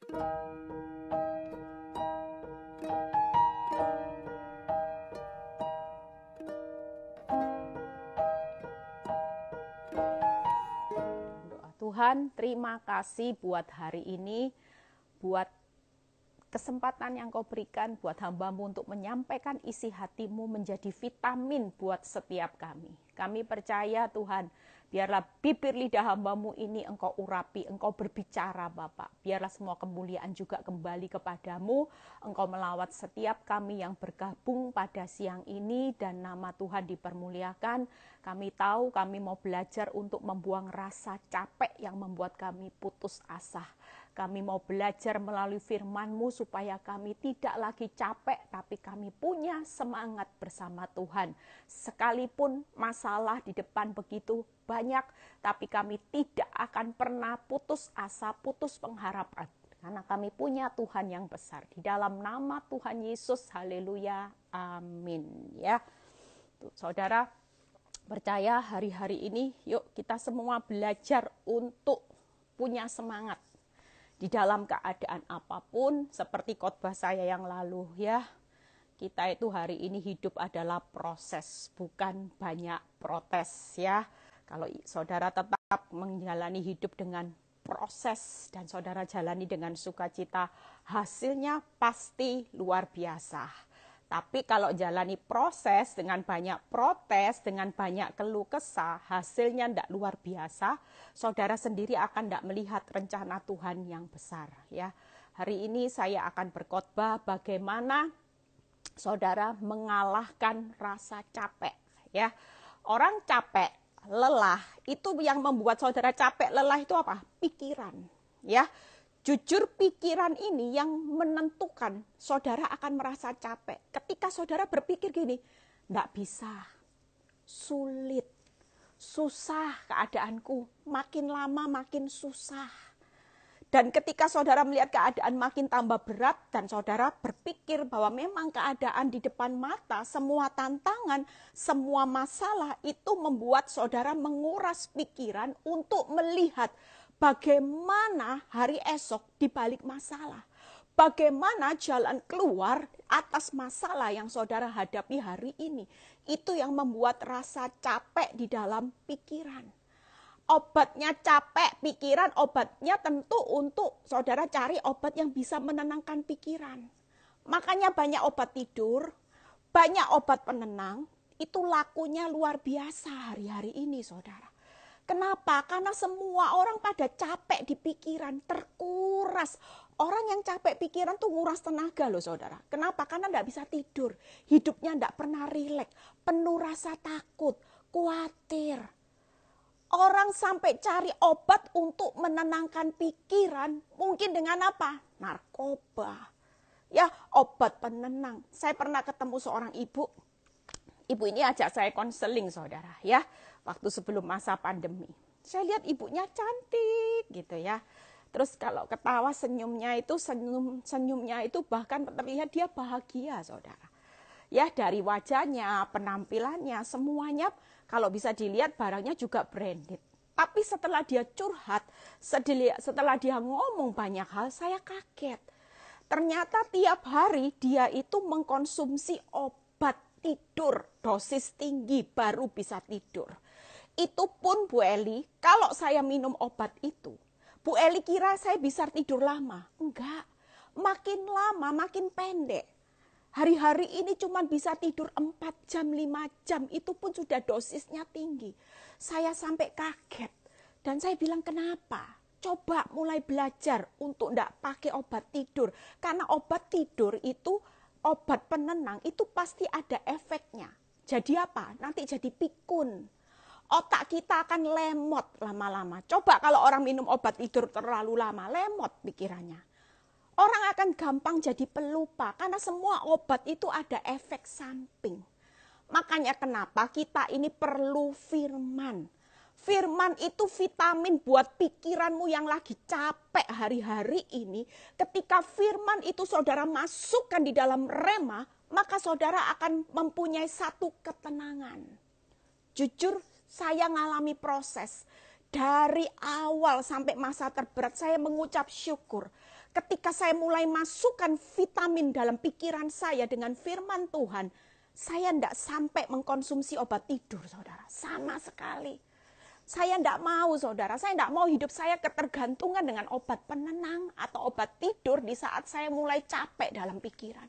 Tuhan, terima kasih buat hari ini, buat kesempatan yang Kau berikan buat hamba-Mu untuk menyampaikan isi hati-Mu menjadi vitamin buat setiap kami. Kami percaya Tuhan, biarlah bibir lidah hamba-Mu ini Engkau urapi, Engkau berbicara Bapak. Biarlah semua kemuliaan juga kembali kepadamu. Engkau melawat setiap kami yang bergabung pada siang ini dan nama Tuhan dipermuliakan. Kami tahu kami mau belajar untuk membuang rasa capek yang membuat kami putus asa. Kami mau belajar melalui firman-Mu supaya kami tidak lagi capek, tapi kami punya semangat bersama Tuhan. Sekalipun masalah di depan begitu banyak, tapi kami tidak akan pernah putus asa, putus pengharapan. Karena kami punya Tuhan yang besar. Di dalam nama Tuhan Yesus, haleluya, amin. Ya, saudara, percaya hari-hari ini, yuk kita semua belajar untuk punya semangat. Di dalam keadaan apapun, seperti khotbah saya yang lalu ya, kita itu hari ini hidup adalah proses, bukan banyak protes ya. Kalau saudara tetap menjalani hidup dengan proses dan saudara jalani dengan sukacita, hasilnya pasti luar biasa. Tapi kalau jalani proses dengan banyak protes, dengan banyak keluh kesah, hasilnya tidak luar biasa, saudara sendiri akan tidak melihat rencana Tuhan yang besar. Ya, hari ini saya akan berkhotbah bagaimana saudara mengalahkan rasa capek. Ya, orang capek, lelah, itu yang membuat saudara capek, lelah itu apa? Pikiran. Ya. Jujur pikiran ini yang menentukan saudara akan merasa capek. Ketika saudara berpikir gini, enggak bisa, sulit, susah keadaanku, makin lama makin susah. Dan ketika saudara melihat keadaan makin tambah berat dan saudara berpikir bahwa memang keadaan di depan mata, semua tantangan, semua masalah itu membuat saudara menguras pikiran untuk melihat bagaimana hari esok di balik masalah. Bagaimana jalan keluar atas masalah yang saudara hadapi hari ini. Itu yang membuat rasa capek di dalam pikiran. Obatnya capek pikiran, obatnya tentu untuk saudara cari obat yang bisa menenangkan pikiran. Makanya banyak obat tidur, banyak obat penenang, itu lakunya luar biasa hari-hari ini saudara. Kenapa? Karena semua orang pada capek di pikiran, terkuras. Orang yang capek pikiran tuh nguras tenaga loh saudara. Kenapa? Karena enggak bisa tidur. Hidupnya enggak pernah rileks. Penuh rasa takut, khawatir. Orang sampai cari obat untuk menenangkan pikiran. Mungkin dengan apa? Narkoba. Ya, obat penenang. Saya pernah ketemu seorang ibu. Ibu ini ajak saya konseling saudara ya. Waktu sebelum masa pandemi. Saya lihat ibunya cantik gitu ya. Terus kalau ketawa senyumnya itu bahkan terlihat dia bahagia saudara. Ya dari wajahnya, penampilannya, semuanya kalau bisa dilihat barangnya juga branded. Tapi setelah dia curhat, setelah dia ngomong banyak hal, saya kaget. Ternyata tiap hari dia itu mengkonsumsi obat tidur, dosis tinggi baru bisa tidur. Itu pun Bu Eli, kalau saya minum obat itu, Bu Eli kira saya bisa tidur lama. Enggak, makin lama makin pendek. Hari-hari ini cuma bisa tidur 4 jam, 5 jam, itu pun sudah dosisnya tinggi. Saya sampai kaget, dan saya bilang kenapa? Coba mulai belajar untuk enggak pakai obat tidur. Karena obat tidur itu, obat penenang itu pasti ada efeknya. Jadi apa? Nanti jadi pikun. Otak kita akan lemot lama-lama. Coba kalau orang minum obat tidur terlalu lama, lemot pikirannya. Orang akan gampang jadi pelupa karena semua obat itu ada efek samping. Makanya kenapa kita ini perlu firman. Firman itu vitamin buat pikiranmu yang lagi capek hari-hari ini. Ketika firman itu saudara masukkan di dalam rema, maka saudara akan mempunyai satu ketenangan. Jujur, saya ngalami proses. dari awal sampai masa terberat saya mengucap syukur. Ketika saya mulai masukkan vitamin dalam pikiran saya dengan firman Tuhan, saya tidak sampai mengkonsumsi obat tidur, saudara. Sama sekali. Saya tidak mau, saudara. Saya tidak mau hidup saya ketergantungan dengan obat penenang atau obat tidur di saat saya mulai capek dalam pikiran.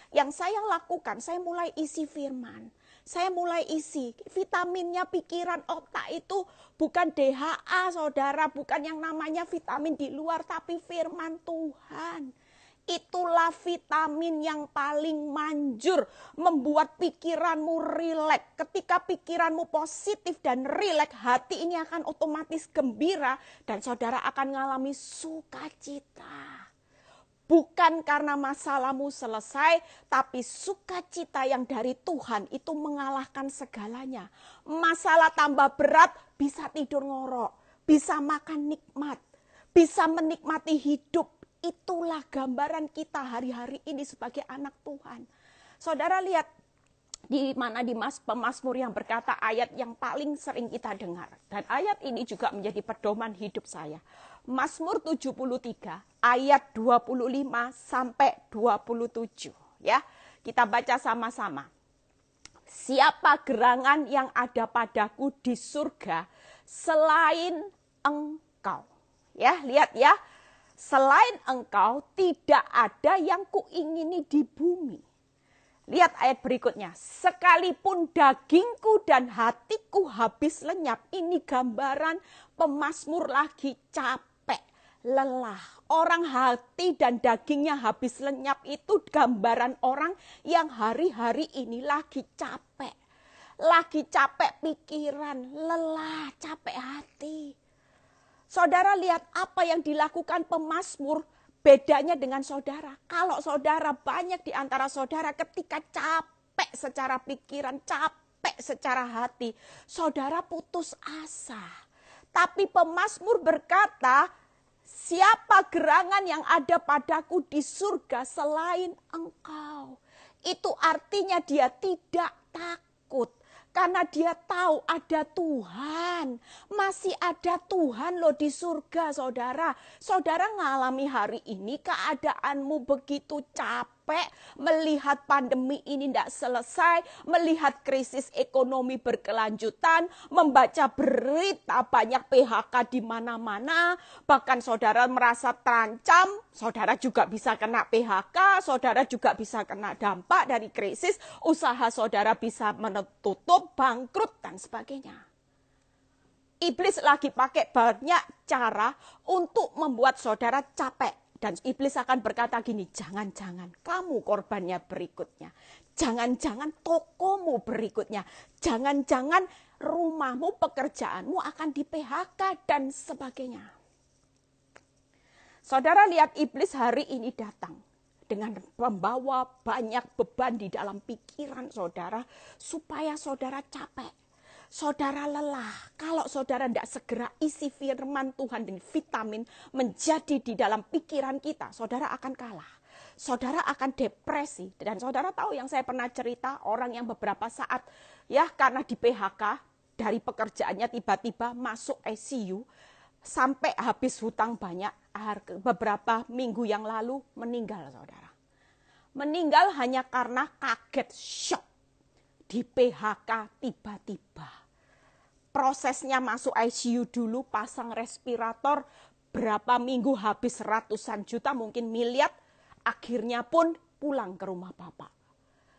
Yang saya lakukan, saya mulai isi firman. Saya mulai isi vitaminnya pikiran otak itu bukan DHA, saudara. Bukan yang namanya vitamin di luar, tapi firman Tuhan. Itulah vitamin yang paling manjur membuat pikiranmu rileks. Ketika pikiranmu positif dan rileks, hati ini akan otomatis gembira dan saudara akan mengalami sukacita. Bukan karena masalahmu selesai, tapi sukacita yang dari Tuhan itu mengalahkan segalanya. Masalah tambah berat, bisa tidur ngorok, bisa makan nikmat, bisa menikmati hidup. Itulah gambaran kita hari-hari ini sebagai anak Tuhan. Saudara lihat di mana di pemazmur yang berkata ayat yang paling sering kita dengar. Dan ayat ini juga menjadi pedoman hidup saya. Mazmur 73 ayat 25 sampai 27 ya. Kita baca sama-sama. Siapa gerangan yang ada padaku di surga selain engkau? Ya, lihat ya. Selain engkau tidak ada yang kuingini di bumi. Lihat ayat berikutnya. Sekalipun dagingku dan hatiku habis lenyap. Ini gambaran pemazmur lagi capek, lelah. Orang hati dan dagingnya habis lenyap itu gambaran orang yang hari-hari ini lagi capek. Lagi capek pikiran, lelah, capek hati. Saudara lihat apa yang dilakukan pemazmur. Bedanya dengan saudara. Kalau saudara, banyak di antara saudara ketika capek secara pikiran, capek secara hati, saudara putus asa. Tapi pemazmur berkata, siapa gerangan yang ada padaku di surga selain engkau? Itu artinya dia tidak takut. Karena dia tahu ada Tuhan. Masih ada Tuhan loh di surga, saudara. Saudara ngalami hari ini keadaanmu begitu capek. Melihat pandemi ini tidak selesai. Melihat krisis ekonomi berkelanjutan. Membaca berita banyak PHK di mana-mana. Bahkan saudara merasa terancam. Saudara juga bisa kena PHK. Saudara juga bisa kena dampak dari krisis. Usaha saudara bisa menutup, bangkrut, dan sebagainya. Iblis lagi pakai banyak cara untuk membuat saudara capek. Dan iblis akan berkata gini, jangan-jangan kamu korbannya berikutnya. Jangan-jangan tokomu berikutnya. Jangan-jangan rumahmu, pekerjaanmu akan di PHK dan sebagainya. Saudara lihat iblis hari ini datang dengan membawa banyak beban di dalam pikiran saudara supaya saudara capek. Saudara lelah. Kalau saudara tidak segera isi firman Tuhan dan vitamin menjadi di dalam pikiran kita, saudara akan kalah. Saudara akan depresi. Dan saudara tahu yang saya pernah cerita, orang yang beberapa saat ya karena di PHK dari pekerjaannya tiba-tiba masuk ICU sampai habis hutang banyak, beberapa minggu yang lalu meninggal, saudara. Meninggal hanya karena kaget, shock. Di PHK tiba-tiba. Prosesnya masuk ICU dulu, pasang respirator, berapa minggu habis ratusan juta, mungkin miliar, akhirnya pun pulang ke rumah Bapak.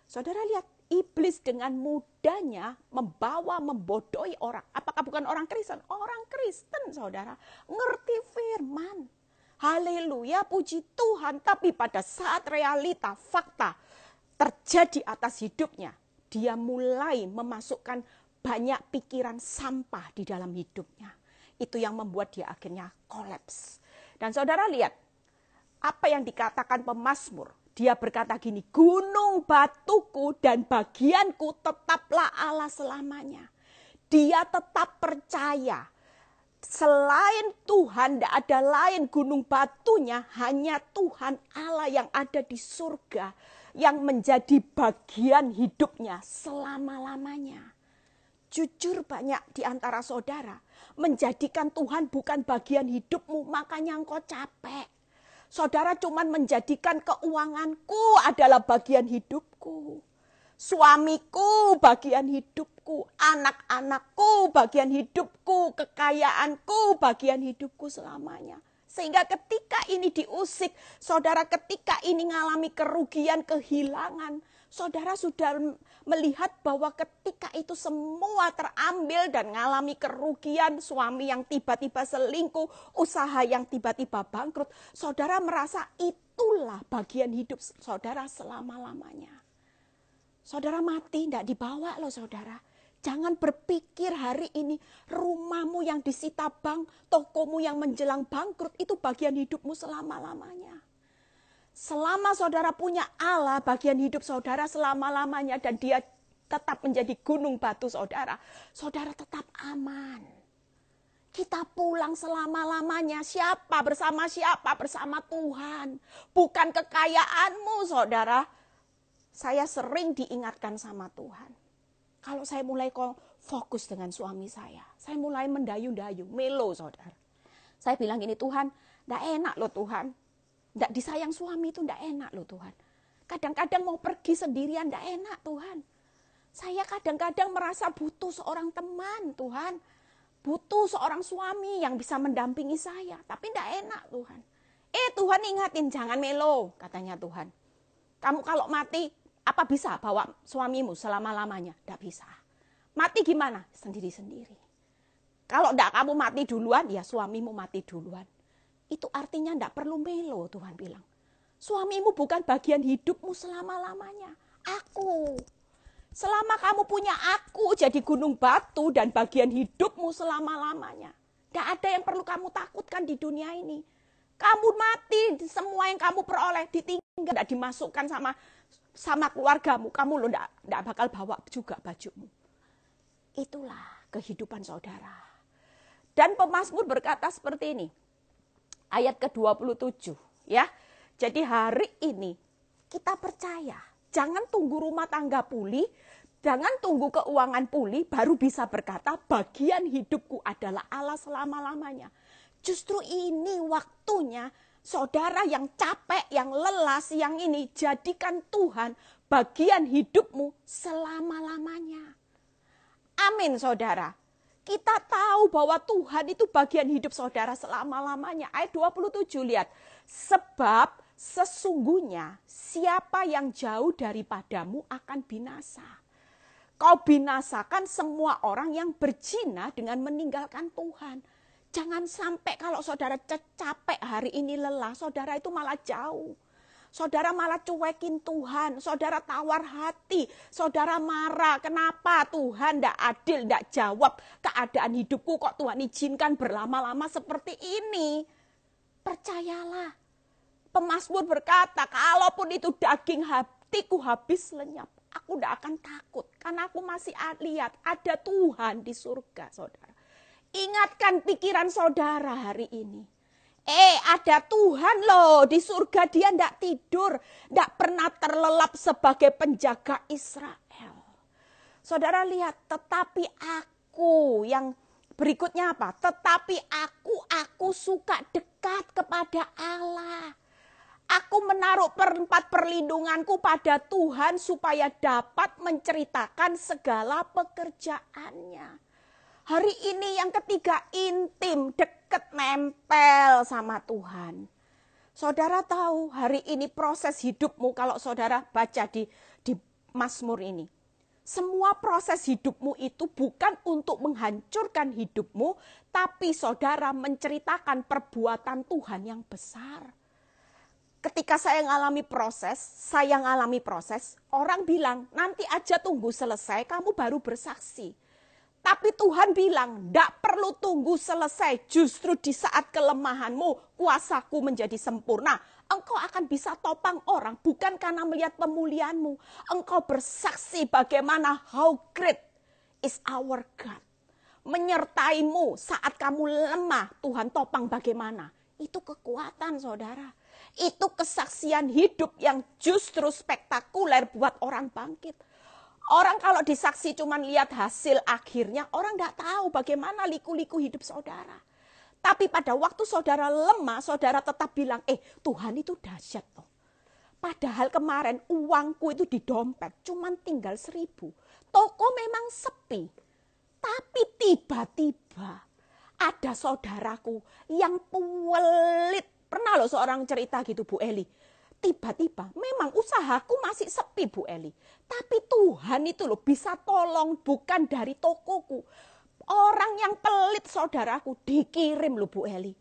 Saudara lihat, iblis dengan mudahnya membodohi orang. Apakah bukan orang Kristen? Orang Kristen, saudara. Ngerti firman. Haleluya, puji Tuhan. Tapi pada saat realita, fakta terjadi atas hidupnya, dia mulai memasukkan banyak pikiran sampah di dalam hidupnya. Itu yang membuat dia akhirnya kolaps. Dan saudara lihat, apa yang dikatakan pemazmur. Dia berkata gini, gunung batuku dan bagianku tetaplah Allah selamanya. Dia tetap percaya. Selain Tuhan, tidak ada lain gunung batunya, hanya Tuhan Allah yang ada di surga. Yang menjadi bagian hidupnya selama-lamanya. Jujur banyak di antara saudara menjadikan Tuhan bukan bagian hidupmu, makanya engkau capek. Saudara cuman menjadikan keuanganku adalah bagian hidupku. Suamiku bagian hidupku, anak-anakku bagian hidupku, kekayaanku bagian hidupku selamanya. Sehingga ketika ini diusik, saudara ketika ini mengalami kerugian, kehilangan, saudara sudah melihat bahwa ketika itu semua terambil dan mengalami kerugian, suami yang tiba-tiba selingkuh, usaha yang tiba-tiba bangkrut, saudara merasa itulah bagian hidup saudara selama-lamanya. Saudara mati, tidak dibawa loh saudara. Jangan berpikir hari ini rumahmu yang disita bank, tokomu yang menjelang bangkrut, itu bagian hidupmu selama-lamanya. Selama saudara punya Allah, bagian hidup saudara selama-lamanya, dan dia tetap menjadi gunung batu saudara, saudara tetap aman. Kita pulang selama-lamanya, siapa? Bersama Tuhan. Bukan kekayaanmu saudara. Saya sering diingatkan sama Tuhan. Kalau saya mulai fokus dengan suami saya mulai mendayu-dayu, melo saudara. Saya bilang gini, Tuhan, tidak enak loh Tuhan. Tidak disayang suami itu tidak enak loh Tuhan. Kadang-kadang mau pergi sendirian tidak enak Tuhan. Saya kadang-kadang merasa butuh seorang teman Tuhan. Butuh seorang suami yang bisa mendampingi saya. Tapi tidak enak Tuhan. Tuhan ingatin, jangan melo katanya Tuhan. Kamu kalau mati, apa bisa bawa suamimu selama-lamanya? Tidak bisa. Mati gimana? Sendiri-sendiri. Kalau tidak kamu mati duluan, ya suamimu mati duluan. Itu artinya tidak perlu melo, Tuhan bilang. Suamimu bukan bagian hidupmu selama-lamanya. Aku. Selama kamu punya aku jadi gunung batu dan bagian hidupmu selama-lamanya. Tidak ada yang perlu kamu takutkan di dunia ini. Kamu mati, semua yang kamu peroleh ditinggal, tidak dimasukkan sama keluargamu, kamu lo tidak bakal bawa juga bajumu. Itulah kehidupan saudara. Dan pemazmur berkata seperti ini, ayat ke-27 ya. Jadi hari ini kita percaya, jangan tunggu rumah tangga pulih, jangan tunggu keuangan pulih baru bisa berkata bagian hidupku adalah Allah selama-lamanya. Justru ini waktunya saudara yang capek, yang lelah siang ini, jadikan Tuhan bagian hidupmu selama-lamanya. Amin saudara. Kita tahu bahwa Tuhan itu bagian hidup saudara selama-lamanya. Ayat 27 lihat. Sebab sesungguhnya siapa yang jauh daripadamu akan binasa. Kau binasakan semua orang yang berzina dengan meninggalkan Tuhan. Jangan sampai kalau saudara capek hari ini lelah, saudara itu malah jauh. Saudara malah cuekin Tuhan, saudara tawar hati, saudara marah. Kenapa Tuhan tidak adil, tidak jawab keadaan hidupku, kok Tuhan izinkan berlama-lama seperti ini. Percayalah, pemazmur berkata, kalaupun itu daging hatiku habis lenyap, aku tidak akan takut. Karena aku masih lihat ada Tuhan di surga saudara. Ingatkan pikiran saudara hari ini. Ada Tuhan loh di surga, dia tidak tidur, tidak pernah terlelap sebagai penjaga Israel. Saudara lihat, tetapi aku yang berikutnya apa? Tetapi aku suka dekat kepada Allah. Aku menaruh tempat perlindunganku pada Tuhan supaya dapat menceritakan segala pekerjaannya. Hari ini yang ketiga, intim, dekat, nempel sama Tuhan. Saudara tahu hari ini proses hidupmu, kalau saudara baca di Mazmur ini. Semua proses hidupmu itu bukan untuk menghancurkan hidupmu, tapi saudara menceritakan perbuatan Tuhan yang besar. Ketika saya ngalami proses, orang bilang nanti aja tunggu selesai, kamu baru bersaksi. Tapi Tuhan bilang, tidak perlu tunggu selesai. Justru di saat kelemahanmu, kuasaku menjadi sempurna. Engkau akan bisa topang orang, bukan karena melihat pemulihanmu. Engkau bersaksi bagaimana how great is our God. Menyertaimu saat kamu lemah, Tuhan topang bagaimana. Itu kekuatan saudara. Itu kesaksian hidup yang justru spektakuler buat orang bangkit. Orang kalau disaksi cuman lihat hasil akhirnya, orang nggak tahu bagaimana liku-liku hidup saudara. Tapi pada waktu saudara lemah, saudara tetap bilang, Tuhan itu dahsyat loh. Padahal kemarin uangku itu di dompet cuman tinggal 1.000. Toko memang sepi. Tapi tiba-tiba ada saudaraku yang pelit. Pernah loh seorang cerita gitu Bu Eli. Tiba-tiba memang usahaku masih sepi Bu Eli. Tapi Tuhan itu loh bisa tolong bukan dari tokoku. Orang yang pelit saudaraku dikirim loh Bu Eli.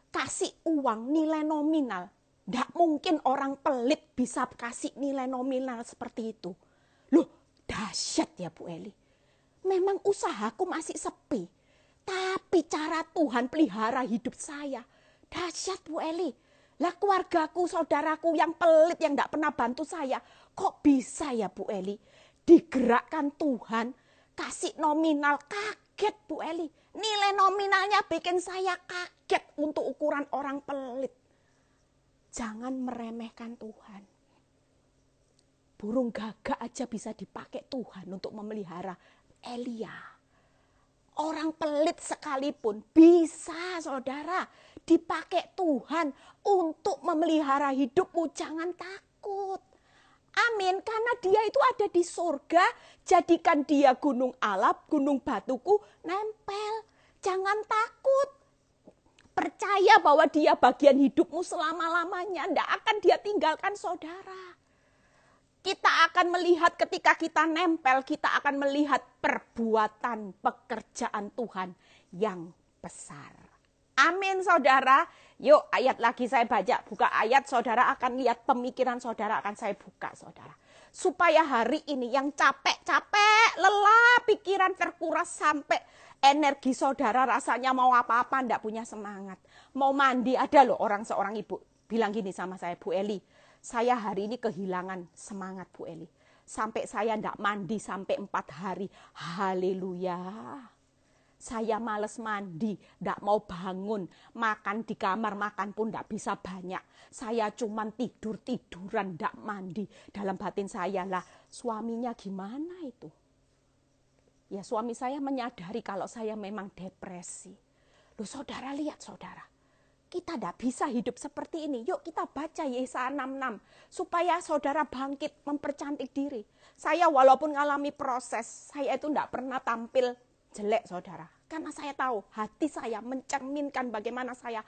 Kasih uang nilai nominal. Nggak mungkin orang pelit bisa kasih nilai nominal seperti itu. Loh dahsyat ya Bu Eli. Memang usahaku masih sepi. Tapi cara Tuhan pelihara hidup saya. Dahsyat Bu Eli. Lah keluargaku, saudaraku yang pelit, yang tidak pernah bantu saya. Kok bisa ya Bu Eli? Digerakkan Tuhan, kasih nominal, kaget Bu Eli. Nilai nominalnya bikin saya kaget untuk ukuran orang pelit. Jangan meremehkan Tuhan. Burung gagak aja bisa dipakai Tuhan untuk memelihara Elia. Orang pelit sekalipun bisa saudara dipakai Tuhan untuk memelihara hidupmu. Jangan takut. Amin. Karena dia itu ada di surga. Jadikan dia gunung alap, gunung batuku nempel. Jangan takut. Percaya bahwa dia bagian hidupmu selama-lamanya. Tidak akan dia tinggalkan saudara. Kita akan melihat ketika kita nempel, kita akan melihat perbuatan pekerjaan Tuhan yang besar. Amin saudara. Yuk ayat lagi saya baca. Buka ayat, saudara akan lihat pemikiran saudara akan saya buka saudara. Supaya hari ini yang capek-capek, lelah, pikiran terkuras sampai energi saudara rasanya mau apa-apa enggak punya semangat. Mau mandi, ada loh seorang ibu bilang gini sama saya, Bu Eli. Saya hari ini kehilangan semangat Bu Eli. Sampai saya enggak mandi sampai 4 hari. Haleluya. Saya males mandi, enggak mau bangun. Makan di kamar, makan pun enggak bisa banyak. Saya cuman tidur-tiduran, enggak mandi. Dalam batin saya lah, suaminya gimana itu? Ya suami saya menyadari kalau saya memang depresi. Loh saudara lihat saudara. Kita tidak bisa hidup seperti ini. Yuk kita baca Yesaya 66. Supaya saudara bangkit mempercantik diri. Saya walaupun mengalami proses. Saya itu tidak pernah tampil jelek saudara. Karena saya tahu hati saya mencerminkan bagaimana saya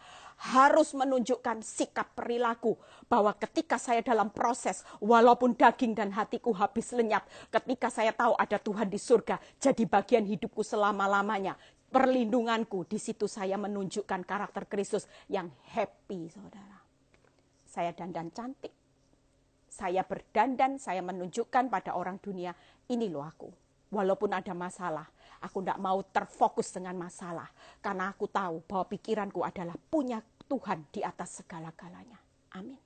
harus menunjukkan sikap perilaku. Bahwa ketika saya dalam proses. Walaupun daging dan hatiku habis lenyap. Ketika saya tahu ada Tuhan di surga. Jadi bagian hidupku selama-lamanya. Perlindunganku, di situ saya menunjukkan karakter Kristus yang happy, saudara. Saya dandan cantik, saya berdandan, saya menunjukkan pada orang dunia, ini loh aku. Walaupun ada masalah, aku tidak mau terfokus dengan masalah. Karena aku tahu bahwa pikiranku adalah punya Tuhan di atas segala-galanya. Amin.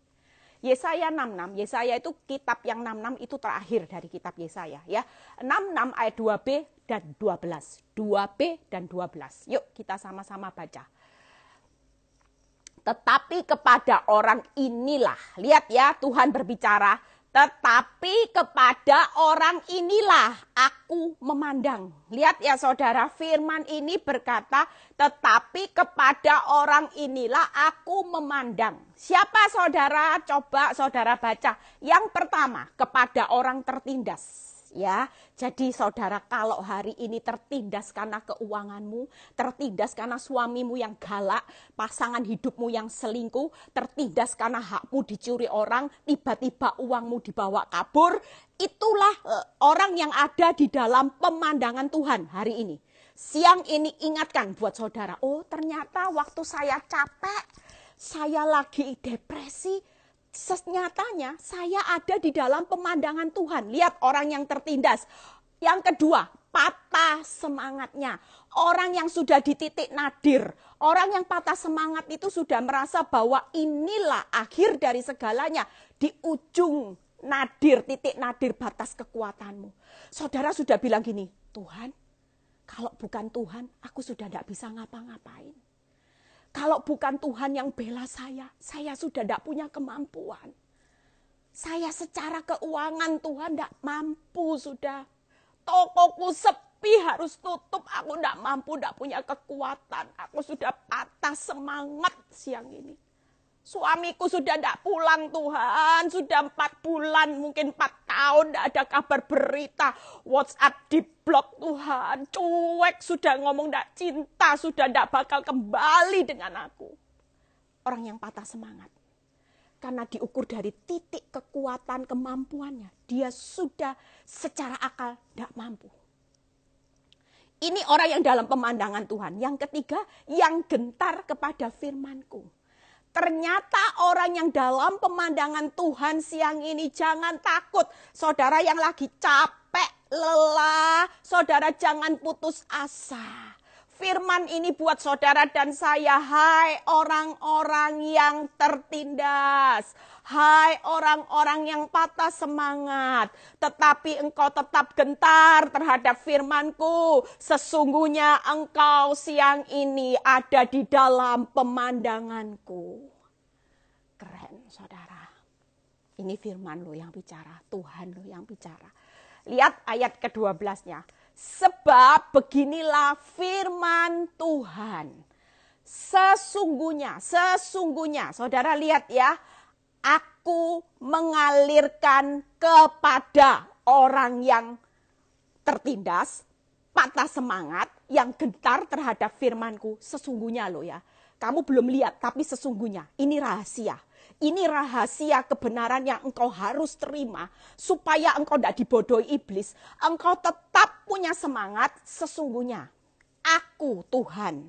Yesaya 66, Yesaya itu kitab yang 66 itu terakhir dari kitab Yesaya ya. 66 ayat 2b dan 12. 2b dan 12. Yuk kita sama-sama baca. Tetapi kepada orang inilah, lihat ya Tuhan berbicara, tetapi kepada orang inilah aku memandang. Lihat ya saudara, firman ini berkata, tetapi kepada orang inilah aku memandang. Siapa saudara? Coba saudara baca. Yang pertama, kepada orang tertindas. Ya, jadi saudara kalau hari ini tertindas karena keuanganmu, tertindas karena suamimu yang galak, pasangan hidupmu yang selingkuh, tertindas karena hakmu dicuri orang, tiba-tiba uangmu dibawa kabur, itulah orang yang ada di dalam pemandangan Tuhan hari ini. Siang ini ingatkan buat saudara, oh ternyata waktu saya capek, saya lagi depresi, nyatanya saya ada di dalam pemandangan Tuhan. Lihat orang yang tertindas. Yang kedua, patah semangatnya. Orang yang sudah di titik nadir. Orang yang patah semangat itu sudah merasa bahwa inilah akhir dari segalanya. Di ujung nadir, titik nadir batas kekuatanmu. Saudara sudah bilang gini, Tuhan, kalau bukan Tuhan, aku sudah tidak bisa ngapa-ngapain. Kalau bukan Tuhan yang bela saya sudah tidak punya kemampuan. Saya secara keuangan Tuhan tidak mampu sudah. tokoku sepi, harus tutup, aku tidak mampu, tidak punya kekuatan, aku sudah patah semangat siang ini. Suamiku sudah tidak pulang Tuhan, sudah 4 bulan, mungkin 4 tahun tidak ada kabar berita. WhatsApp di blok Tuhan, cuek, sudah ngomong tidak cinta, sudah tidak bakal kembali dengan aku. Orang yang patah semangat. Karena diukur dari titik kekuatan kemampuannya, dia sudah secara akal tidak mampu. Ini orang yang dalam pemandangan Tuhan. Yang ketiga, yang gentar kepada firman-Ku. Ternyata orang yang dalam pemandangan Tuhan siang ini jangan takut. Saudara yang lagi capek, lelah, saudara jangan putus asa. Firman ini buat saudara dan saya, hai orang-orang yang tertindas. Hai orang-orang yang patah semangat, tetapi engkau tetap gentar terhadap firman-Ku. Sesungguhnya engkau siang ini ada di dalam pemandangan-Ku. Keren saudara. Ini firman lo yang bicara, Tuhan lo yang bicara. Lihat ayat ke-12-nya. Sebab beginilah firman Tuhan. Sesungguhnya, saudara lihat ya. Aku mengalirkan kepada orang yang tertindas, patah semangat, yang gentar terhadap firman-Ku. Sesungguhnya loh ya. Kamu belum lihat, tapi sesungguhnya. Ini rahasia. Ini rahasia kebenaran yang engkau harus terima. Supaya engkau tidak dibodohi iblis. Engkau tetap punya semangat. Sesungguhnya, aku Tuhan,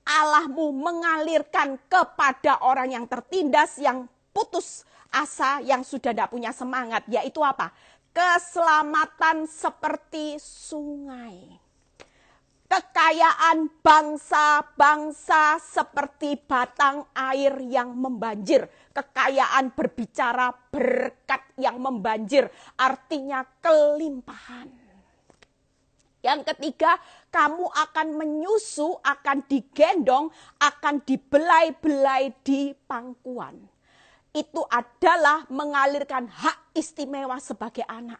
Allahmu mengalirkan kepada orang yang tertindas, yang putus asa, yang sudah tidak punya semangat. Yaitu apa? Keselamatan seperti sungai. Kekayaan bangsa-bangsa seperti batang air yang membanjir. Kekayaan berbicara berkat yang membanjir. Artinya kelimpahan. Yang ketiga, kamu akan menyusu, akan digendong, akan dibelai-belai di pangkuan. Itu adalah mengalirkan hak istimewa sebagai anak.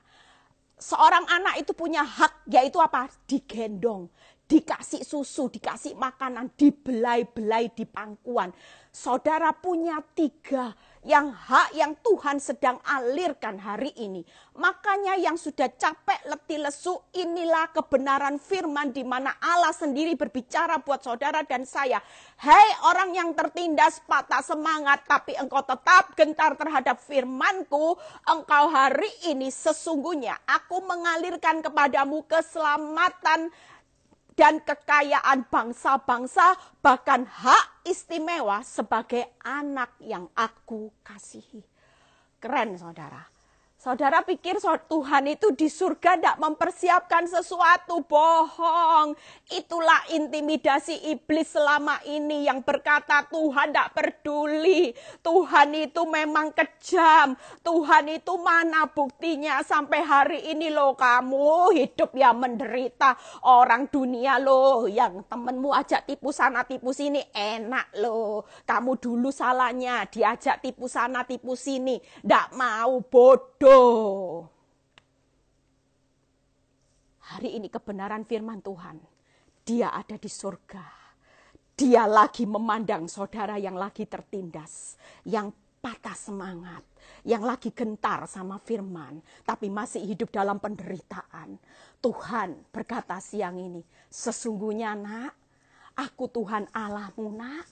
Seorang anak itu punya hak, yaitu apa? Digendong, dikasih susu, dikasih makanan, dibelai-belai di pangkuan. Saudara punya 3 yang hak yang Tuhan sedang alirkan hari ini. Makanya yang sudah capek, letih, lesu, inilah kebenaran firman di mana Allah sendiri berbicara buat saudara dan saya. Hei orang yang tertindas, patah semangat, tapi engkau tetap gentar terhadap firman-Ku. Engkau hari ini sesungguhnya aku mengalirkan kepadamu keselamatan dan kekayaan bangsa-bangsa, bahkan hak istimewa sebagai anak yang aku kasihi. Keren saudara. Saudara pikir Tuhan itu di surga tidak mempersiapkan sesuatu? Bohong. Itulah intimidasi iblis selama ini yang berkata Tuhan tidak peduli. Tuhan itu memang kejam. Tuhan itu mana buktinya sampai hari ini loh kamu hidup ya menderita. Orang dunia loh yang temenmu ajak tipu sana tipu sini enak loh. Kamu dulu salahnya diajak tipu sana tipu sini. Tidak mau, bodoh. Hari ini kebenaran firman Tuhan. Dia ada di surga. Dia lagi memandang saudara yang lagi tertindas. Yang patah semangat. Yang lagi gentar sama firman. Tapi masih hidup dalam penderitaan. Tuhan berkata siang ini. Sesungguhnya nak. Aku Tuhan Allahmu nak.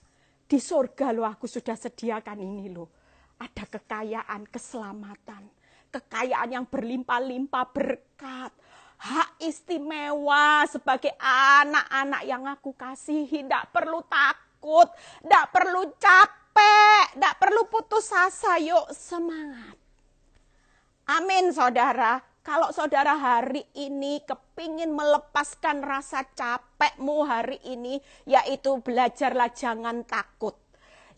Di surga loh aku sudah sediakan ini loh. Ada kekayaan, keselamatan. Kekayaan yang berlimpah-limpah berkat. Hak istimewa sebagai anak-anak yang aku kasihi. Tidak perlu takut. Tidak perlu capek. Tidak perlu putus asa. Yuk semangat. Amin saudara. Kalau saudara hari ini kepingin melepaskan rasa capekmu hari ini. Yaitu belajarlah jangan takut.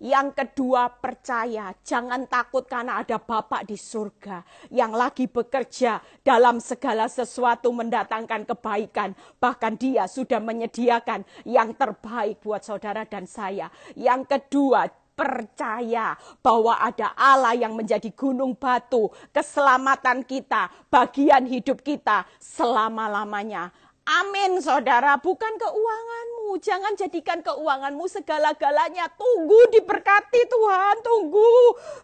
Yang kedua percaya, jangan takut karena ada Bapa di surga yang lagi bekerja dalam segala sesuatu mendatangkan kebaikan. Bahkan Dia sudah menyediakan yang terbaik buat saudara dan saya. Yang kedua, percaya bahwa ada Allah yang menjadi gunung batu, keselamatan kita, bagian hidup kita selama-lamanya. Amin, saudara. Bukan keuanganmu. Jangan jadikan keuanganmu segala-galanya. Tunggu diberkati Tuhan. Tunggu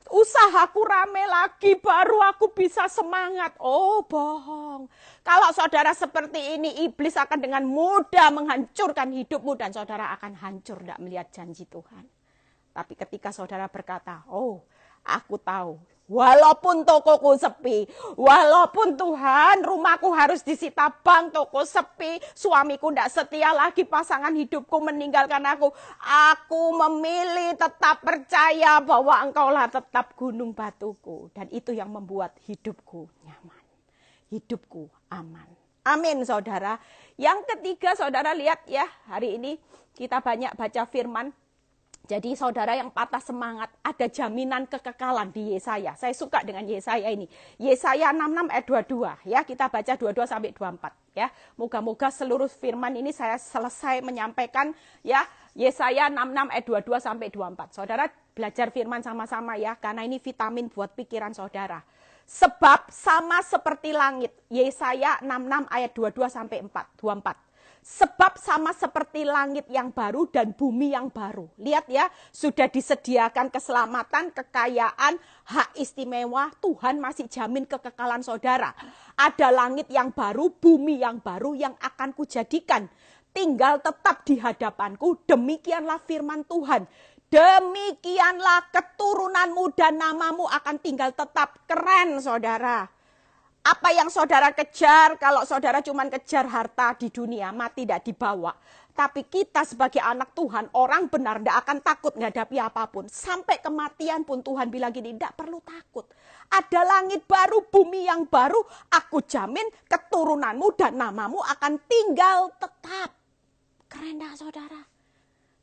usahaku rame lagi baru aku bisa semangat. Oh, bohong. Kalau saudara seperti ini, iblis akan dengan mudah menghancurkan hidupmu dan saudara akan hancur tidak melihat janji Tuhan. Tapi ketika saudara berkata, oh, aku tahu. Walaupun tokoku sepi, walaupun Tuhan rumahku harus disita bank, toko sepi, suamiku tidak setia lagi, pasangan hidupku meninggalkan aku memilih tetap percaya bahwa Engkaulah tetap gunung batuku. Dan itu yang membuat hidupku nyaman, hidupku aman. Amin, saudara. Yang ketiga, saudara lihat ya, hari ini kita banyak baca firman. Jadi saudara yang patah semangat, ada jaminan kekekalan di Yesaya. Saya suka dengan Yesaya ini. Yesaya 66 ayat 22 ya, kita baca 22 sampai 24 ya. Moga-moga seluruh firman ini saya selesai menyampaikan ya. Yesaya 66 ayat 22 sampai 24. Saudara belajar firman sama-sama ya, karena ini vitamin buat pikiran saudara. Sebab sama seperti langit. Yesaya 66 ayat 22 sampai 24. Sebab sama seperti langit yang baru dan bumi yang baru. Lihat ya, sudah disediakan keselamatan, kekayaan, hak istimewa. Tuhan masih jamin kekekalan saudara. Ada langit yang baru, bumi yang baru yang akan kujadikan. Tinggal tetap di hadapanku, demikianlah firman Tuhan. Demikianlah keturunanmu dan namamu akan tinggal tetap. Keren saudara. Apa yang saudara kejar, kalau saudara cuma kejar harta di dunia, mati tidak dibawa. Tapi kita sebagai anak Tuhan, orang benar tidak akan takut menghadapi apapun. Sampai kematian pun Tuhan bilang gini, tidak perlu takut. Ada langit baru, bumi yang baru, aku jamin keturunanmu dan namamu akan tinggal tetap. Keren tidak saudara?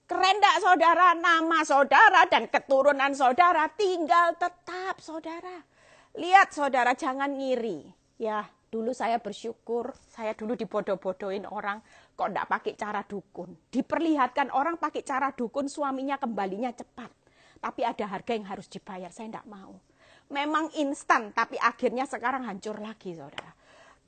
Keren tidak saudara? Nama saudara dan keturunan saudara tinggal tetap saudara. Lihat saudara, jangan ngiri. Ya, dulu saya bersyukur, saya dulu dibodoh-bodohin orang, kok enggak pakai cara dukun. Diperlihatkan orang pakai cara dukun, suaminya kembalinya cepat. Tapi ada harga yang harus dibayar, saya enggak mau. Memang instan, tapi akhirnya sekarang hancur lagi saudara.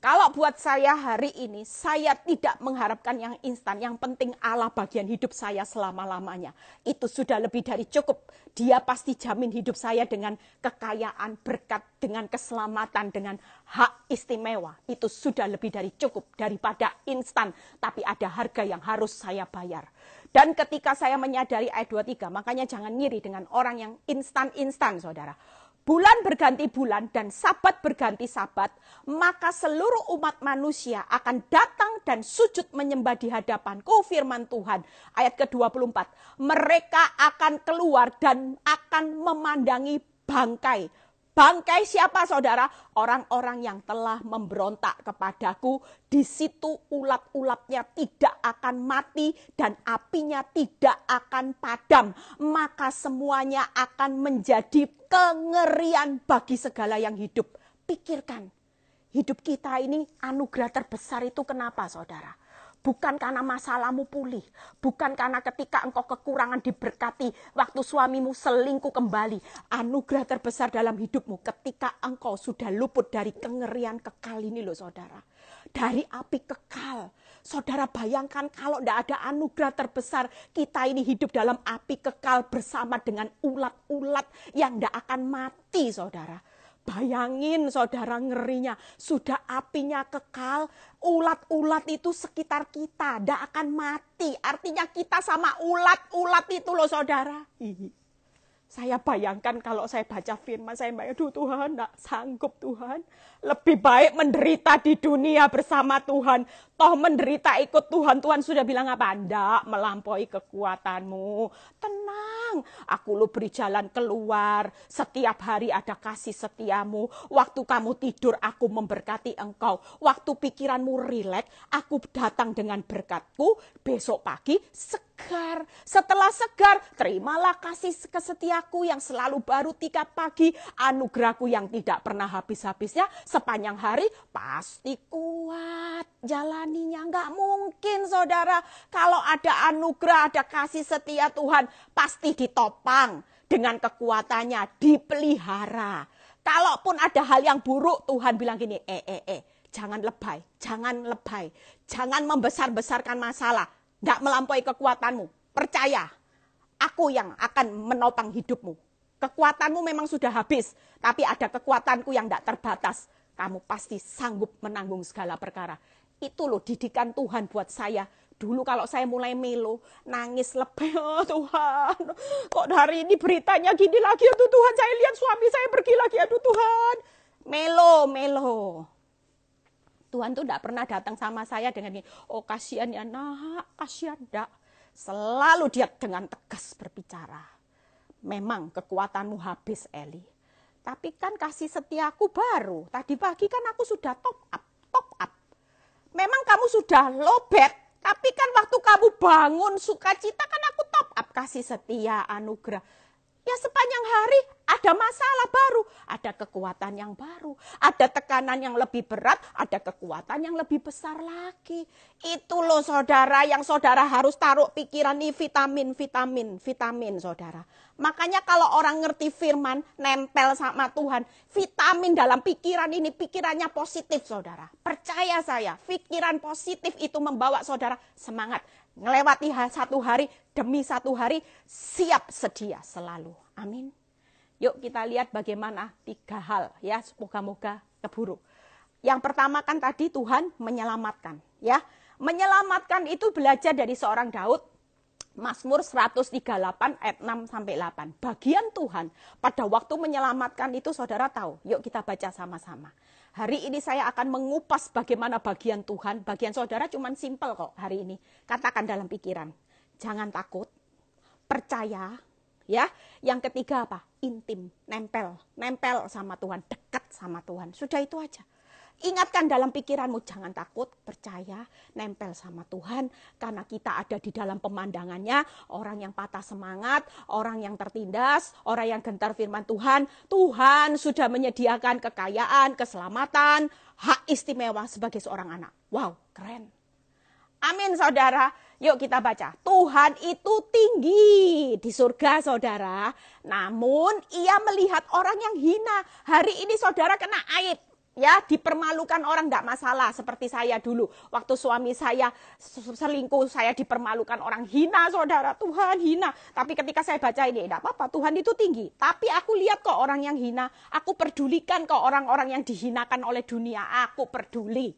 Kalau buat saya hari ini, saya tidak mengharapkan yang instan. Yang penting Allah bagian hidup saya selama-lamanya. Itu sudah lebih dari cukup. Dia pasti jamin hidup saya dengan kekayaan, berkat, dengan keselamatan, dengan hak istimewa. Itu sudah lebih dari cukup daripada instan. Tapi ada harga yang harus saya bayar. Dan ketika saya menyadari ayat 23, makanya jangan ngiri dengan orang yang instan-instan saudara. Bulan berganti bulan dan sabat berganti sabat, maka seluruh umat manusia akan datang dan sujud menyembah di hadapanku, firman Tuhan. Ayat ke-24, mereka akan keluar dan akan memandangi bangkai. Bangkai siapa saudara? Orang-orang yang telah memberontak kepadaku. Di situ ulat-ulatnya tidak akan mati dan apinya tidak akan padam. Maka semuanya akan menjadi kengerian bagi segala yang hidup. Pikirkan, hidup kita ini anugerah terbesar itu kenapa saudara? Bukan karena masalahmu pulih. Bukan karena ketika engkau kekurangan diberkati. Waktu suamimu selingkuh kembali. Anugerah terbesar dalam hidupmu ketika engkau sudah luput dari kengerian kekal ini loh saudara. Dari api kekal. Saudara bayangkan kalau tidak ada anugerah terbesar. Kita ini hidup dalam api kekal bersama dengan ulat-ulat yang tidak akan mati saudara. Bayangin saudara ngerinya, sudah apinya kekal, ulat-ulat itu sekitar kita, tidak akan mati. Artinya kita sama ulat-ulat itu loh saudara. Saya bayangkan kalau saya baca firman, saya bayangkan, aduh Tuhan, tidak sanggup Tuhan. Lebih baik menderita di dunia bersama Tuhan. Toh menderita ikut Tuhan, Tuhan sudah bilang apa? Tidak melampaui kekuatanmu. Tenang, aku lu beri jalan keluar. Setiap hari ada kasih setiamu. Waktu kamu tidur, aku memberkati engkau. Waktu pikiranmu rileks, aku datang dengan berkatku. Besok pagi, segar. Setelah segar, terimalah kasih kesetiaku yang selalu baru tiap pagi. Anugerahku yang tidak pernah habis-habisnya. Sepanjang hari pasti kuat. Jalaninya nggak mungkin saudara. Kalau ada anugerah, ada kasih setia Tuhan, pasti ditopang. dengan kekuatannya dipelihara. Kalaupun ada hal yang buruk, Tuhan bilang gini, jangan lebay, jangan membesar-besarkan masalah, nggak melampaui kekuatanmu. Percaya, aku yang akan menopang hidupmu. Kekuatanmu memang sudah habis, tapi ada kekuatanku yang tidak terbatas. Kamu pasti sanggup menanggung segala perkara. Itu loh didikan Tuhan buat saya. Dulu kalau saya mulai melo, nangis lebih, oh Tuhan, kok hari ini beritanya gini lagi, aduh Tuhan, saya lihat suami saya pergi lagi, aduh Tuhan. Melo. Tuhan tuh tidak pernah datang sama saya dengan, oh kasihan ya nak, kasihan enggak. Selalu dia dengan tegas berbicara. Memang kekuatanmu habis, Eli. Tapi kan kasih setiaku baru. Tadi pagi kan aku sudah top up. Memang kamu sudah lowbat, tapi kan waktu kamu bangun sukacita kan aku top up kasih setia anugerah. Ya sepanjang hari ada masalah baru, ada kekuatan yang baru, ada tekanan yang lebih berat, ada kekuatan yang lebih besar lagi. Itu loh saudara yang saudara harus taruh pikiran ini vitamin saudara. Makanya kalau orang ngerti firman, nempel sama Tuhan, vitamin dalam pikiran ini, pikirannya positif saudara. Percaya saya, pikiran positif itu membawa saudara semangat. Ngelewati satu hari demi satu hari, siap sedia selalu. Amin. Yuk kita lihat bagaimana 3 hal ya, semoga-moga keburu. Yang pertama kan tadi Tuhan menyelamatkan ya. Menyelamatkan itu belajar dari seorang Daud. Mazmur 138 ayat 6 sampai 8. Bagian Tuhan pada waktu menyelamatkan itu saudara tahu. Yuk kita baca sama-sama. Hari ini saya akan mengupas bagaimana bagian Tuhan. Bagian saudara cuman simpel kok hari ini. Katakan dalam pikiran. Jangan takut. Percaya. Ya. Yang ketiga apa? Intim. Nempel sama Tuhan. Dekat sama Tuhan. Sudah itu aja. Ingatkan dalam pikiranmu, jangan takut, percaya, nempel sama Tuhan. Karena kita ada di dalam pemandangannya, orang yang patah semangat, orang yang tertindas, orang yang gentar firman Tuhan. Tuhan sudah menyediakan kekayaan, keselamatan, hak istimewa sebagai seorang anak. Wow, keren. Amin saudara. Yuk kita baca. Tuhan itu tinggi di surga saudara. Namun ia melihat orang yang hina. Hari ini saudara kena aib. Ya, dipermalukan orang enggak masalah seperti saya dulu. Waktu suami saya selingkuh, saya dipermalukan orang, hina saudara, Tuhan hina. Tapi ketika saya baca ini, enggak apa-apa, Tuhan itu tinggi. Tapi aku lihat kok orang yang hina, aku pedulikan kok orang-orang yang dihinakan oleh dunia, aku peduli.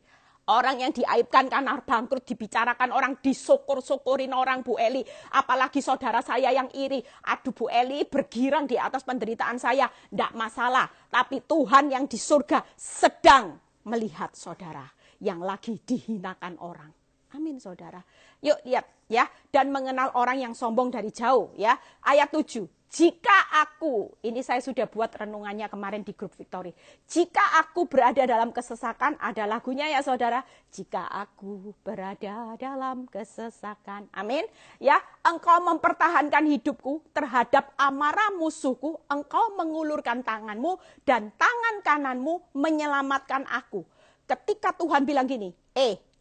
Orang yang diaibkan karena bangkrut, dibicarakan orang, disyukur-syukurin orang, Bu Eli. Apalagi saudara saya yang iri. Aduh Bu Eli bergirang di atas penderitaan saya. Tidak masalah. Tapi Tuhan yang di surga sedang melihat saudara yang lagi dihinakan orang. Amin saudara. Yuk lihat ya. Dan mengenal orang yang sombong dari jauh ya. Ayat 7. Jika aku, ini saya sudah buat renungannya kemarin di grup Victory. Jika aku berada dalam kesesakan, ada lagunya ya saudara. Jika aku berada dalam kesesakan. Amin. Ya, engkau mempertahankan hidupku terhadap amarah musuhku. Engkau mengulurkan tanganmu dan tangan kananmu menyelamatkan aku. Ketika Tuhan bilang gini,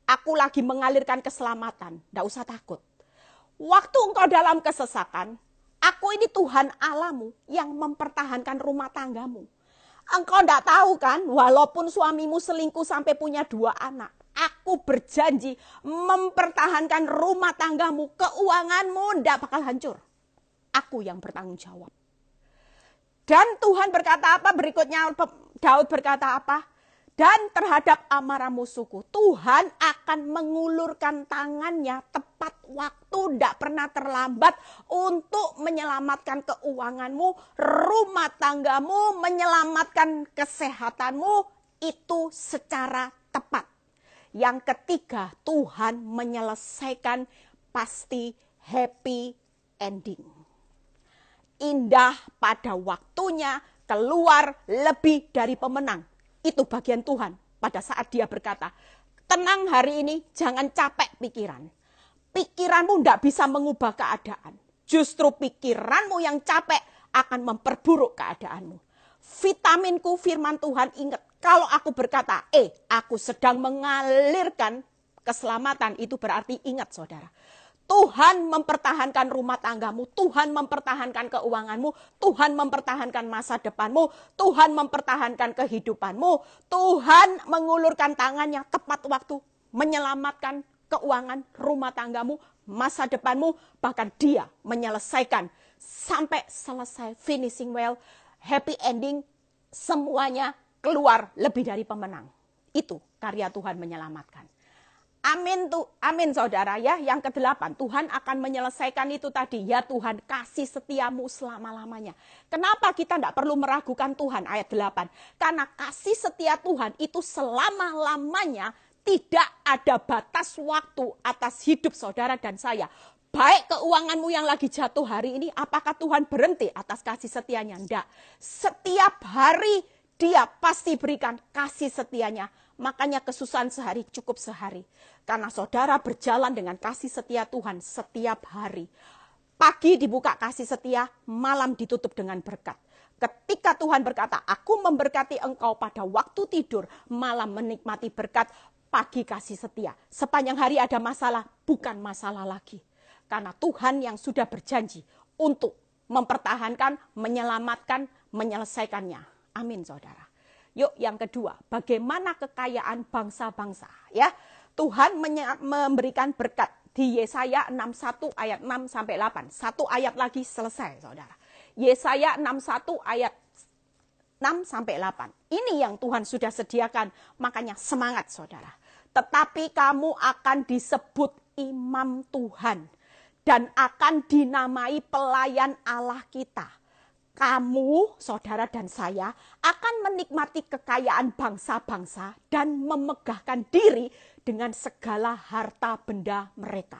aku lagi mengalirkan keselamatan. Tidak usah takut. Waktu engkau dalam kesesakan, aku ini Tuhan Allahmu yang mempertahankan rumah tanggamu. Engkau tidak tahu kan, walaupun suamimu selingkuh sampai punya 2 anak. Aku berjanji mempertahankan rumah tanggamu, keuanganmu tidak bakal hancur. Aku yang bertanggung jawab. Dan Tuhan berkata apa berikutnya, Daud berkata apa? Dan terhadap amarah musuhku, Tuhan akan mengulurkan tangannya tepat waktu, tidak pernah terlambat untuk menyelamatkan keuanganmu, rumah tanggamu, menyelamatkan kesehatanmu, itu secara tepat. Yang ketiga, Tuhan menyelesaikan pasti happy ending. Indah pada waktunya, keluar lebih dari pemenang. Itu bagian Tuhan pada saat dia berkata, tenang hari ini, jangan capek pikiran. Pikiranmu tidak bisa mengubah keadaan. Justru pikiranmu yang capek akan memperburuk keadaanmu. Vitaminku firman Tuhan, ingat, kalau aku berkata, aku sedang mengalirkan keselamatan, itu berarti ingat saudara. Tuhan mempertahankan rumah tanggamu, Tuhan mempertahankan keuanganmu, Tuhan mempertahankan masa depanmu, Tuhan mempertahankan kehidupanmu, Tuhan mengulurkan tangannya tepat waktu, menyelamatkan keuangan rumah tanggamu, masa depanmu, bahkan dia menyelesaikan sampai selesai, finishing well, happy ending, semuanya keluar lebih dari pemenang. Itu karya Tuhan menyelamatkan. Amin tuh, amin saudara ya. Yang ke-8, Tuhan akan menyelesaikan itu tadi. Ya Tuhan, kasih setiamu selama-lamanya. Kenapa kita tidak perlu meragukan Tuhan? Ayat 8. Karena kasih setia Tuhan itu selama-lamanya, tidak ada batas waktu atas hidup saudara dan saya. Baik keuanganmu yang lagi jatuh hari ini, apakah Tuhan berhenti atas kasih setianya? Tidak. Setiap hari dia pasti berikan kasih setianya. Makanya kesusahan sehari cukup sehari. Karena saudara berjalan dengan kasih setia Tuhan setiap hari. Pagi dibuka kasih setia, malam ditutup dengan berkat. Ketika Tuhan berkata, aku memberkati engkau pada waktu tidur, malam menikmati berkat, pagi kasih setia. Sepanjang hari ada masalah, bukan masalah lagi. Karena Tuhan yang sudah berjanji untuk mempertahankan, menyelamatkan, menyelesaikannya. Amin saudara. Yuk yang kedua, bagaimana kekayaan bangsa-bangsa ya. Tuhan memberikan berkat di Yesaya 61 ayat 6 sampai 8. Satu ayat lagi selesai saudara. Yesaya 61 ayat 6 sampai 8. Ini yang Tuhan sudah sediakan, makanya semangat saudara. Tetapi kamu akan disebut imam Tuhan dan akan dinamai pelayan Allah kita. Kamu, saudara dan saya, akan menikmati kekayaan bangsa-bangsa dan memegahkan diri dengan segala harta benda mereka.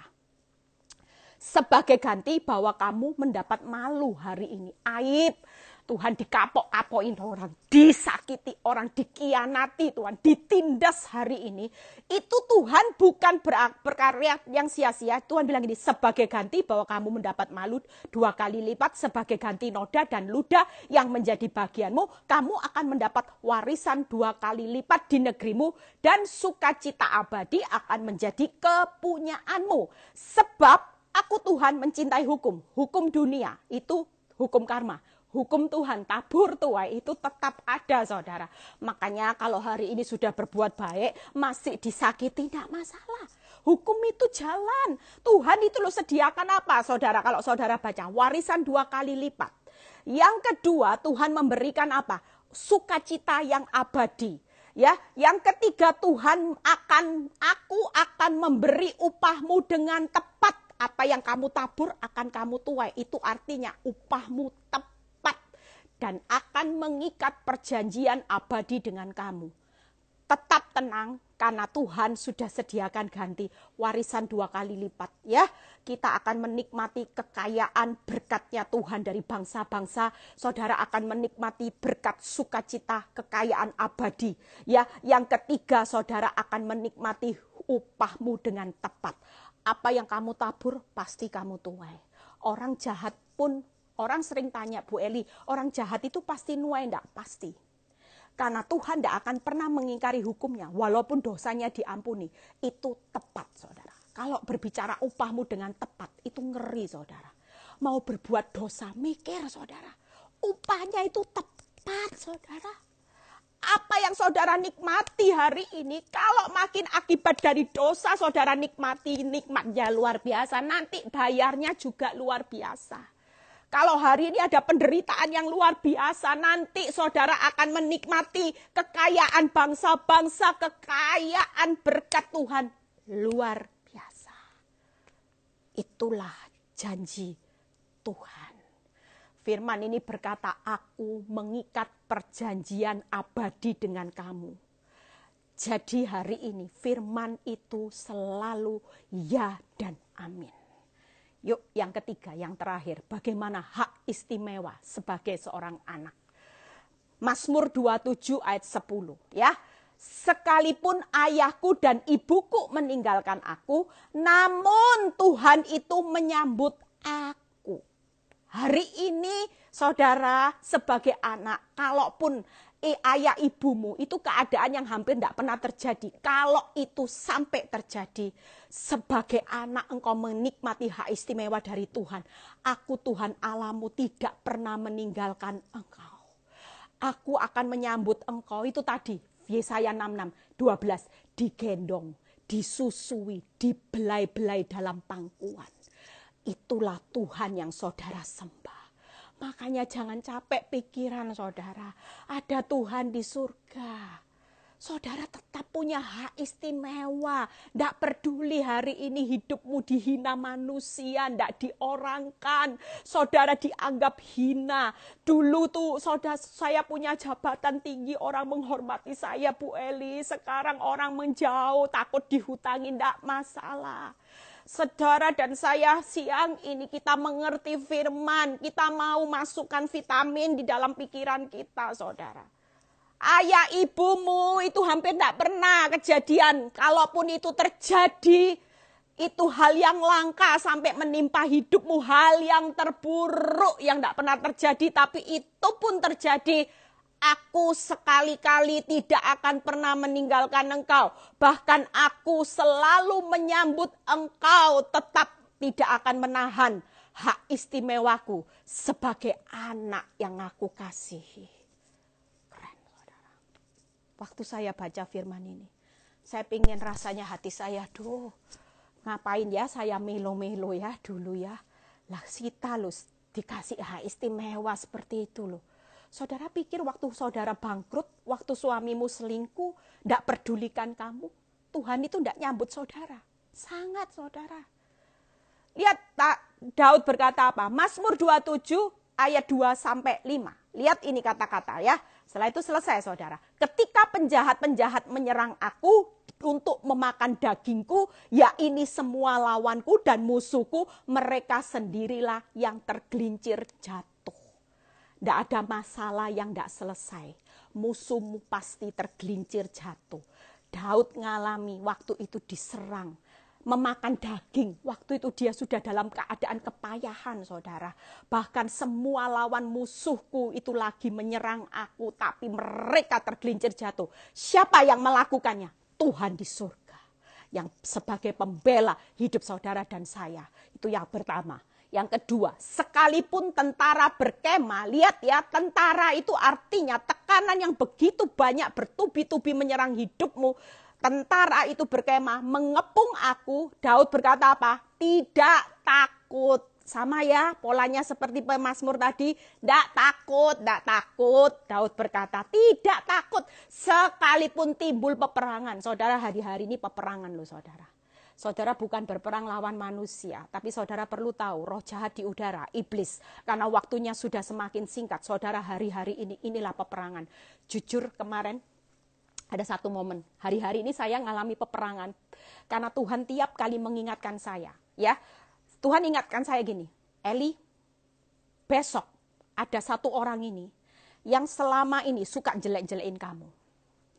Sebagai ganti bahwa kamu mendapat malu hari ini. Aib. Tuhan dikapok-kapokin orang, disakiti orang, dikianati Tuhan, ditindas hari ini. Itu Tuhan bukan berkarya yang sia-sia. Tuhan bilang ini, sebagai ganti bahwa kamu mendapat malu 2 kali lipat, sebagai ganti noda dan ludah yang menjadi bagianmu, kamu akan mendapat warisan 2 kali lipat di negerimu, dan sukacita abadi akan menjadi kepunyaanmu. Sebab aku Tuhan mencintai hukum dunia, itu hukum karma. Hukum Tuhan, tabur tuai itu tetap ada saudara. Makanya kalau hari ini sudah berbuat baik, masih disakiti, tidak masalah. Hukum itu jalan. Tuhan itu loh sediakan apa saudara? Kalau saudara baca, warisan 2 kali lipat. Yang kedua, Tuhan memberikan apa? Sukacita yang abadi. Ya, yang ketiga, Tuhan aku akan memberi upahmu dengan tepat. Apa yang kamu tabur akan kamu tuai. Itu artinya upahmu tepat. Dan akan mengikat perjanjian abadi dengan kamu. Tetap tenang karena Tuhan sudah sediakan ganti warisan 2 kali lipat. Ya, kita akan menikmati kekayaan berkatnya Tuhan dari bangsa-bangsa. Saudara akan menikmati berkat sukacita kekayaan abadi. Ya, yang ketiga saudara akan menikmati upahmu dengan tepat. Apa yang kamu tabur pasti kamu tuai. Orang jahat pun, orang sering tanya, Bu Eli, orang jahat itu pasti nuai? Enggak, pasti. Karena Tuhan tidak akan pernah mengingkari hukumnya, walaupun dosanya diampuni. Itu tepat, saudara. Kalau berbicara upahmu dengan tepat, itu ngeri, saudara. Mau berbuat dosa, mikir, saudara. Upahnya itu tepat, saudara. Apa yang saudara nikmati hari ini, kalau makin akibat dari dosa, saudara nikmatnya luar biasa. Nanti bayarnya juga luar biasa. Kalau hari ini ada penderitaan yang luar biasa, nanti saudara akan menikmati kekayaan bangsa-bangsa, kekayaan berkat Tuhan luar biasa. Itulah janji Tuhan. Firman ini berkata, aku mengikat perjanjian abadi dengan kamu. Jadi hari ini firman itu selalu ya dan amin. Yuk yang ketiga, yang terakhir, bagaimana hak istimewa sebagai seorang anak. Mazmur 27 ayat 10 ya. Sekalipun ayahku dan ibuku meninggalkan aku, namun Tuhan itu menyambut aku. Hari ini saudara sebagai anak, kalaupun ayah ibumu itu keadaan yang hampir tidak pernah terjadi. Kalau itu sampai terjadi, sebagai anak engkau menikmati hak istimewa dari Tuhan. Aku Tuhan Allahmu tidak pernah meninggalkan engkau. Aku akan menyambut engkau. Itu tadi Yesaya 66:12, digendong, disusui, dibelai-belai dalam pangkuan. Itulah Tuhan yang saudara sembah. Makanya jangan capek pikiran saudara. Ada Tuhan di surga. Saudara tetap punya hak istimewa. Tidak peduli hari ini hidupmu dihina manusia. Tidak diorangkan. Saudara dianggap hina. Dulu tuh saudara saya punya jabatan tinggi. Orang menghormati saya Bu Eli. Sekarang orang menjauh. Takut dihutangin. Tidak masalah. Saudara dan saya siang ini kita mengerti firman. Kita mau masukkan vitamin di dalam pikiran kita saudara. Ayah ibumu itu hampir tidak pernah kejadian. Kalaupun itu terjadi, itu hal yang langka sampai menimpa hidupmu. Hal yang terburuk yang tidak pernah terjadi. Tapi itu pun terjadi. Aku sekali-kali tidak akan pernah meninggalkan engkau. Bahkan aku selalu menyambut engkau. Tetap tidak akan menahan hak istimewaku sebagai anak yang aku kasihi. Waktu saya baca firman ini, saya pengen rasanya hati saya, ngapain ya saya melo-melo ya dulu ya. Lah kita loh dikasih hak istimewa seperti itu loh. Saudara pikir waktu saudara bangkrut, waktu suamimu selingkuh, tidak pedulikan kamu. Tuhan itu tidak nyambut saudara. Sangat saudara. Lihat Daud berkata apa? Mazmur 27 ayat 2-5. Lihat ini kata-kata ya. Setelah itu selesai saudara. Ketika penjahat-penjahat menyerang aku untuk memakan dagingku, ya ini semua lawanku dan musuhku, mereka sendirilah yang tergelincir jatuh. Tidak ada masalah yang tidak selesai. Musuhmu pasti tergelincir jatuh. Daud ngalami waktu itu diserang. Memakan daging, waktu itu dia sudah dalam keadaan kepayahan saudara. Bahkan semua lawan musuhku itu lagi menyerang aku, tapi mereka tergelincir jatuh. Siapa yang melakukannya? Tuhan di surga. Yang sebagai pembela hidup saudara dan saya. Itu yang pertama. Yang kedua, sekalipun tentara berkemah, lihat ya, tentara itu artinya tekanan yang begitu banyak bertubi-tubi menyerang hidupmu. Tentara itu berkemah, mengepung aku. Daud berkata apa? Tidak takut. Sama ya, polanya seperti pemazmur tadi. Tidak takut, tidak takut. Daud berkata, tidak takut. Sekalipun timbul peperangan. Saudara, hari-hari ini peperangan loh saudara. Saudara bukan berperang lawan manusia. Tapi saudara perlu tahu, roh jahat di udara, iblis. Karena waktunya sudah semakin singkat. Saudara, hari-hari ini, inilah peperangan. Jujur kemarin, ada satu momen, hari-hari ini saya ngalami peperangan. Karena Tuhan tiap kali mengingatkan saya. Ya, Tuhan ingatkan saya gini, Eli, besok ada satu orang ini yang selama ini suka jelek-jelekin kamu.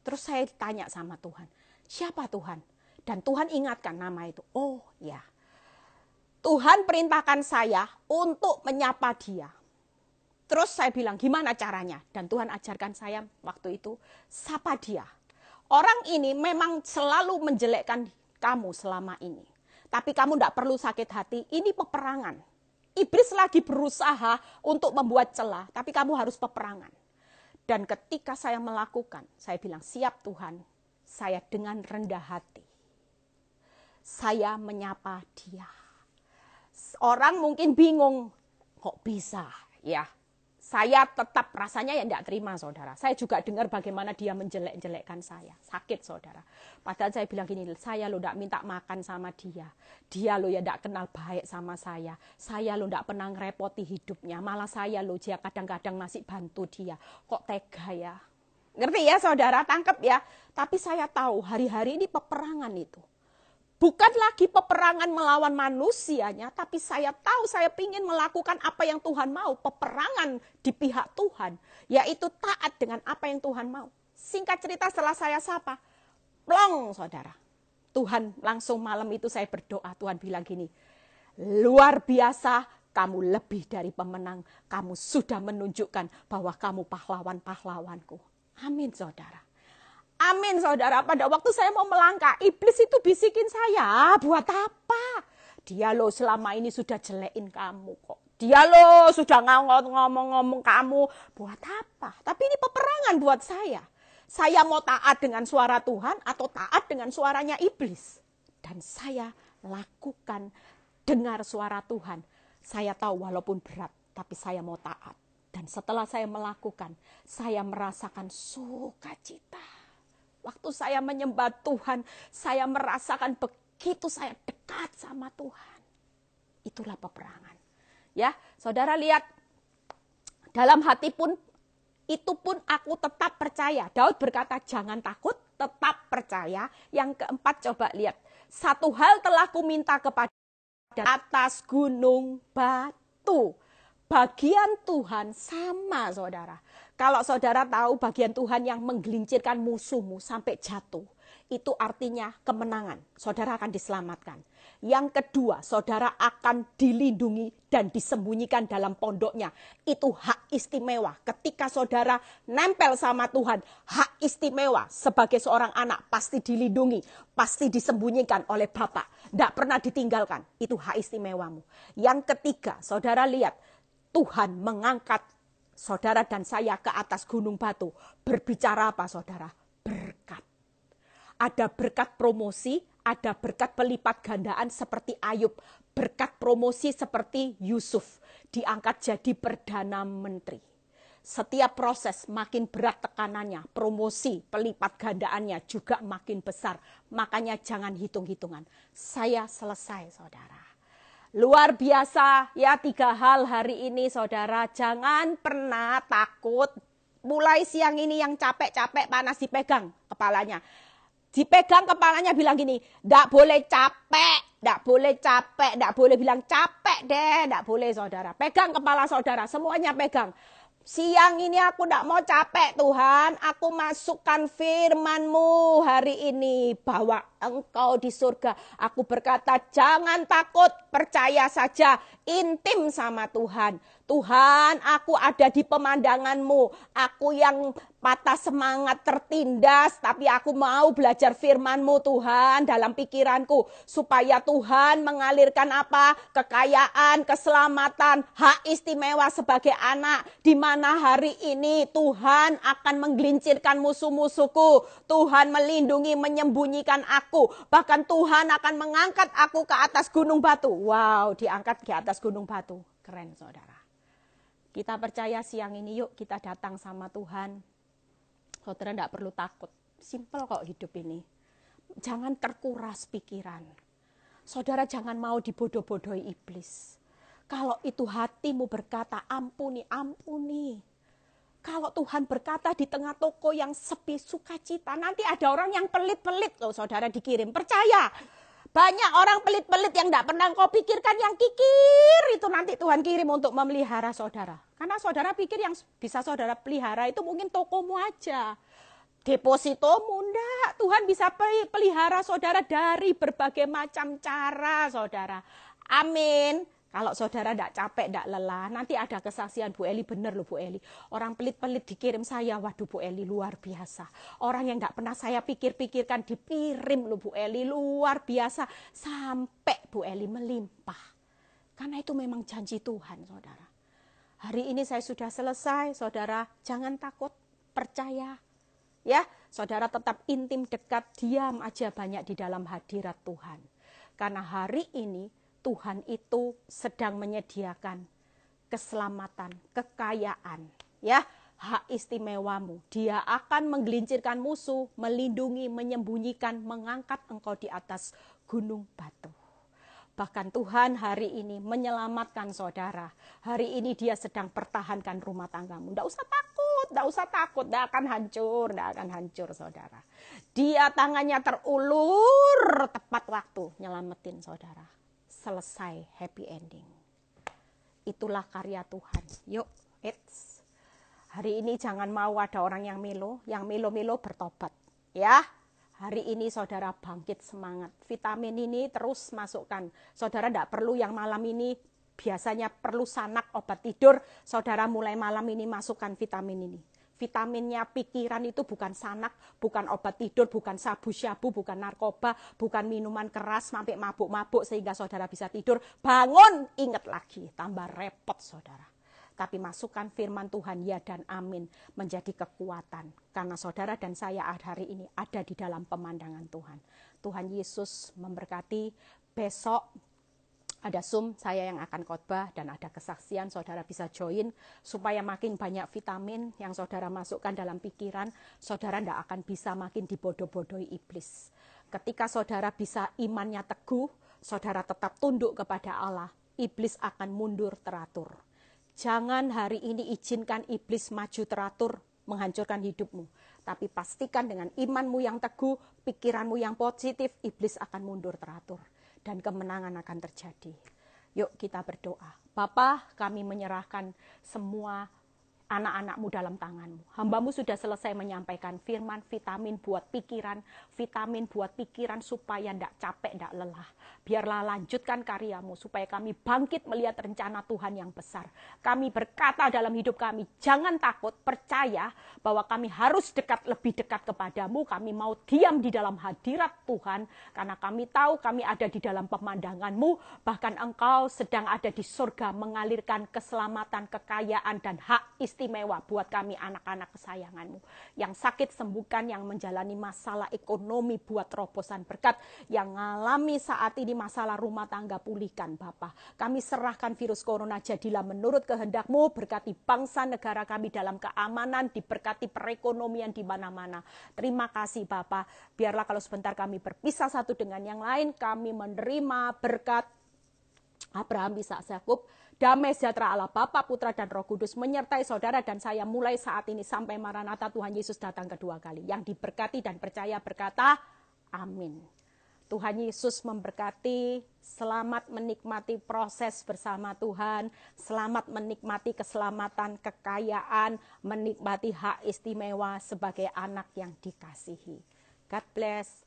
Terus saya tanya sama Tuhan, siapa Tuhan? Dan Tuhan ingatkan nama itu. Oh ya, Tuhan perintahkan saya untuk menyapa dia. Terus saya bilang, gimana caranya? Dan Tuhan ajarkan saya waktu itu, sapa dia. Orang ini memang selalu menjelekkan kamu selama ini. Tapi kamu tidak perlu sakit hati, ini peperangan. Iblis lagi berusaha untuk membuat celah, tapi kamu harus peperangan. Dan ketika saya melakukan, saya bilang, siap Tuhan, saya dengan rendah hati. Saya menyapa dia. Orang mungkin bingung, kok bisa ya? Saya tetap rasanya ya tidak terima saudara. Saya juga dengar bagaimana dia menjelek-jelekkan saya. Sakit saudara. Padahal saya bilang gini, saya lo tidak minta makan sama dia. Dia lo ya tidak kenal baik sama saya. Saya lo tidak pernah ngerepoti hidupnya. Malah saya lo dia kadang-kadang masih bantu dia. Kok tega ya? Ngerti ya saudara, tangkep ya. Tapi saya tahu hari-hari ini peperangan itu. Bukan lagi peperangan melawan manusianya, tapi saya tahu saya ingin melakukan apa yang Tuhan mau. Peperangan di pihak Tuhan, yaitu taat dengan apa yang Tuhan mau. Singkat cerita setelah saya sapa, plong saudara. Tuhan langsung malam itu saya berdoa, Tuhan bilang gini, luar biasa Kamu lebih dari pemenang. Kamu sudah menunjukkan bahwa kamu pahlawan-pahlawanku. Amin saudara. Amin saudara. Pada waktu saya mau melangkah, iblis itu bisikin saya. Buat apa? Dia loh selama ini sudah jelekin kamu kok. Dia loh sudah ngomong-ngomong kamu. Buat apa? Tapi ini peperangan buat saya. Saya mau taat dengan suara Tuhan atau taat dengan suaranya iblis. Dan saya lakukan dengar suara Tuhan. Saya tahu walaupun berat, tapi saya mau taat. Dan setelah saya melakukan, saya merasakan sukacita. Waktu saya menyembah Tuhan, saya merasakan begitu saya dekat sama Tuhan. Itulah peperangan. Ya, saudara lihat, dalam hati pun, itu pun aku tetap percaya. Daud berkata, jangan takut, tetap percaya. Yang keempat, coba lihat. Satu hal telah kuminta kepada atas gunung batu. Bagian Tuhan sama saudara. Kalau saudara tahu bagian Tuhan yang menggelincirkan musuhmu sampai jatuh. Itu artinya kemenangan. Saudara akan diselamatkan. Yang kedua, saudara akan dilindungi dan disembunyikan dalam pondoknya. Itu hak istimewa. Ketika saudara nempel sama Tuhan, hak istimewa sebagai seorang anak pasti dilindungi, pasti disembunyikan oleh Bapa. Tidak pernah ditinggalkan. Itu hak istimewamu. Yang ketiga, saudara lihat, Tuhan mengangkat saudara dan saya ke atas gunung batu. Berbicara apa saudara? Berkat. Ada berkat promosi, ada berkat pelipat gandaan seperti Ayub. Berkat promosi seperti Yusuf. Diangkat jadi Perdana Menteri. Setiap proses makin berat tekanannya. Promosi, pelipat gandaannya juga makin besar. Makanya jangan hitung-hitungan. Saya selesai saudara. Luar biasa ya 3 hal hari ini saudara. Jangan pernah takut. Mulai siang ini yang capek-capek panas dipegang kepalanya. Dipegang kepalanya bilang gini, ndak boleh capek, ndak boleh capek, ndak boleh bilang capek deh, ndak boleh saudara. Pegang kepala saudara, semuanya pegang. Siang ini aku ndak mau capek Tuhan, aku masukkan firman-Mu hari ini bahwa Engkau di surga. Aku berkata jangan takut, percaya saja, intim sama Tuhan. Tuhan, aku ada di pemandangan-Mu. Aku yang patah semangat tertindas, tapi aku mau belajar firman-Mu Tuhan dalam pikiranku. Supaya Tuhan mengalirkan apa? Kekayaan, keselamatan, hak istimewa sebagai anak. Di mana hari ini Tuhan akan menggelincirkan musuh-musuhku. Tuhan melindungi, menyembunyikan aku. Bahkan Tuhan akan mengangkat aku ke atas gunung batu. Wow, diangkat ke atas gunung batu. Keren saudara. Kita percaya siang ini yuk kita datang sama Tuhan. Saudara tidak perlu takut. Simpel kok hidup ini. Jangan terkuras pikiran. Saudara jangan mau dibodoh-bodohi iblis. Kalau itu hatimu berkata ampuni, ampuni. Kalau Tuhan berkata di tengah toko yang sepi sukacita. Nanti ada orang yang pelit-pelit loh saudara dikirim. Percaya. Banyak orang pelit-pelit yang tidak pernah kau pikirkan, yang kikir itu nanti Tuhan kirim untuk memelihara saudara. Karena saudara pikir yang bisa saudara pelihara itu mungkin tokomu aja. Depositomu enggak. Tuhan bisa pelihara saudara dari berbagai macam cara saudara. Amin. Kalau saudara tidak capek, tidak lelah, nanti ada kesaksian Bu Eli, benar loh Bu Eli. Orang pelit-pelit dikirim saya, waduh Bu Eli luar biasa. Orang yang tidak pernah saya pikir-pikirkan dikirim loh Bu Eli, luar biasa. Sampai Bu Eli melimpah. Karena itu memang janji Tuhan saudara. Hari ini saya sudah selesai, saudara jangan takut, percaya. Ya, saudara tetap intim, dekat, diam aja banyak di dalam hadirat Tuhan. Karena hari ini Tuhan itu sedang menyediakan keselamatan, kekayaan, ya, hak istimewamu. Dia akan menggelincirkan musuh, melindungi, menyembunyikan, mengangkat engkau di atas gunung batu. Bahkan Tuhan hari ini menyelamatkan saudara. Hari ini dia sedang pertahankan rumah tanggamu. Tidak usah takut, tidak usah takut, tidak akan hancur saudara. Dia tangannya terulur tepat waktu nyelamatin saudara. Selesai, happy ending. Itulah karya Tuhan. Yuk, hari ini jangan mau ada orang yang melo bertobat. Ya, hari ini saudara bangkit semangat. Vitamin ini terus masukkan. Saudara tidak perlu yang malam ini biasanya perlu sanak obat tidur, saudara mulai malam ini masukkan vitamin ini. Vitaminnya pikiran itu bukan sanak, bukan obat tidur, bukan sabu-sabu, bukan narkoba, bukan minuman keras sampai mabuk-mabuk sehingga saudara bisa tidur. Bangun, ingat lagi, tambah repot saudara. Tapi masukkan firman Tuhan ya dan amin menjadi kekuatan. Karena saudara dan saya hari ini ada di dalam pemandangan Tuhan. Tuhan Yesus memberkati. Besok ada Zoom, saya yang akan khotbah dan ada kesaksian, saudara bisa join supaya makin banyak vitamin yang saudara masukkan dalam pikiran, saudara tidak akan bisa makin dibodoh-bodohi iblis. Ketika saudara bisa imannya teguh, saudara tetap tunduk kepada Allah, iblis akan mundur teratur. Jangan hari ini izinkan iblis maju teratur, menghancurkan hidupmu. Tapi pastikan dengan imanmu yang teguh, pikiranmu yang positif, iblis akan mundur teratur. Dan kemenangan akan terjadi. Yuk kita berdoa. Bapa, kami menyerahkan semua anak-anakmu dalam tanganmu. Hambamu sudah selesai menyampaikan firman, vitamin buat pikiran supaya tidak capek, tidak lelah. Biarlah lanjutkan karyamu supaya kami bangkit melihat rencana Tuhan yang besar. Kami berkata dalam hidup kami, jangan takut, percaya bahwa kami harus lebih dekat kepadamu. Kami mau diam di dalam hadirat Tuhan, karena kami tahu kami ada di dalam pemandanganmu, bahkan Engkau sedang ada di surga mengalirkan keselamatan, kekayaan, dan hak istimewa buat kami anak-anak kesayanganmu. Yang sakit sembuhkan, yang menjalani masalah ekonomi buat terobosan berkat, yang mengalami saat ini masalah rumah tangga pulihkan Bapa. Kami serahkan virus corona jadilah menurut kehendak-Mu, berkati bangsa negara kami dalam keamanan, diberkati perekonomian di mana-mana. Terima kasih Bapa. Biarlah kalau sebentar kami berpisah satu dengan yang lain, kami menerima berkat Abraham, Ishak, Yakub. Damai sejahtera Allah Bapa, Putra, dan Roh Kudus menyertai saudara dan saya mulai saat ini sampai Maranatha Tuhan Yesus datang kedua kali. Yang diberkati dan percaya berkata, amin. Tuhan Yesus memberkati, selamat menikmati proses bersama Tuhan, selamat menikmati keselamatan, kekayaan, menikmati hak istimewa sebagai anak yang dikasihi. God bless.